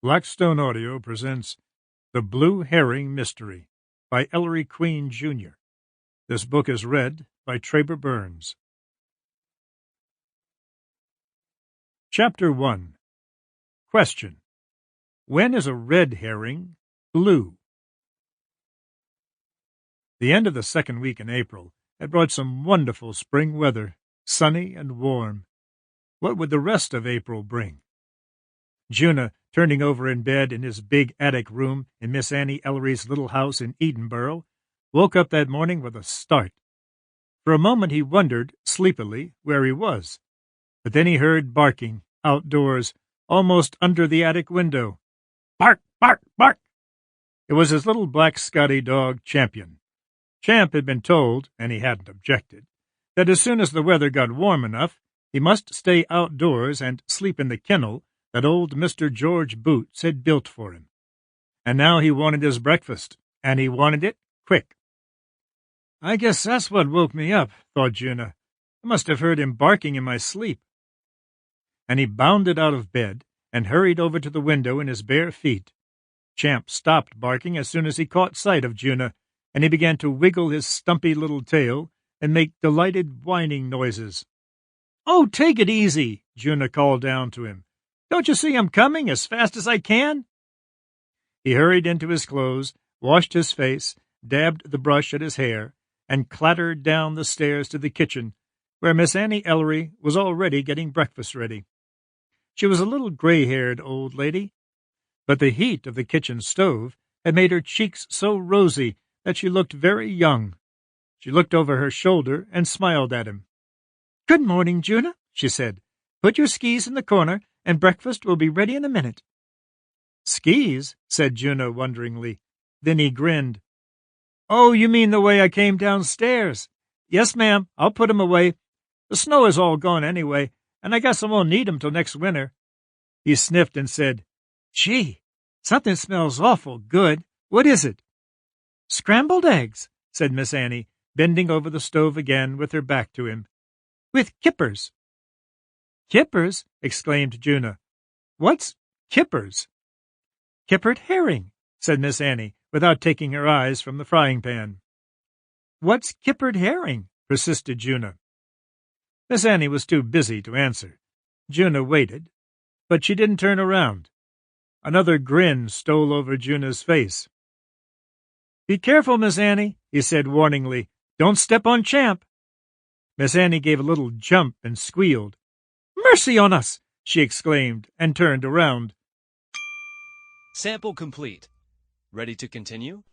Blackstone Audio presents The Blue Herring Mystery by Ellery Queen, Jr. This book is read by Traber Burns. Chapter 1. Question: When is a red herring blue? The end of the second week in April had brought some wonderful spring weather, sunny and warm. What would the rest of April bring? Djuna, turning over in bed in his big attic room in Miss Annie Ellery's little house in Edenborough, woke up that morning with a start. For a moment he wondered, sleepily, where he was. But then he heard barking, outdoors, almost under the attic window. Bark, bark, bark! It was his little black Scotty dog, Champion. Champ had been told, and he hadn't objected, that as soon as the weather got warm enough, he must stay outdoors and sleep in the kennel that old Mr. George Boots had built for him. And now he wanted his breakfast, and he wanted it quick. I guess that's what woke me up, thought Djuna. I must have heard him barking in my sleep. And he bounded out of bed and hurried over to the window in his bare feet. Champ stopped barking as soon as he caught sight of Djuna, and he began to wiggle his stumpy little tail and make delighted whining noises. "Oh, take it easy," Djuna called down to him. "Don't you see I'm coming as fast as I can?" He hurried into his clothes, washed his face, dabbed the brush at his hair, and clattered down the stairs to the kitchen, where Miss Annie Ellery was already getting breakfast ready. She was a little gray-haired old lady, but the heat of the kitchen stove had made her cheeks so rosy that she looked very young. She looked over her shoulder and smiled at him. "Good morning, Djuna," she said. "Put your skis in the corner, and breakfast will be ready in a minute." "Skis?" said Djuna wonderingly. Then he grinned. "Oh, you mean the way I came downstairs? Yes, ma'am, I'll put 'em away. The snow is all gone anyway, and I guess I won't need 'em till next winter." He sniffed and said, "Gee, something smells awful good. What is it?" "Scrambled eggs," said Miss Annie, bending over the stove again with her back to him. "With kippers." "Kippers?" exclaimed Djuna. "What's kippers?" "Kippered herring," said Miss Annie, without taking her eyes from the frying pan. "What's kippered herring?" persisted Djuna. Miss Annie was too busy to answer. Djuna waited, but she didn't turn around. Another grin stole over Djuna's face. "Be careful, Miss Annie," he said warningly. "Don't step on Champ." Miss Annie gave a little jump and squealed. "Mercy on us!" she exclaimed, and turned around. Sample complete. Ready to continue?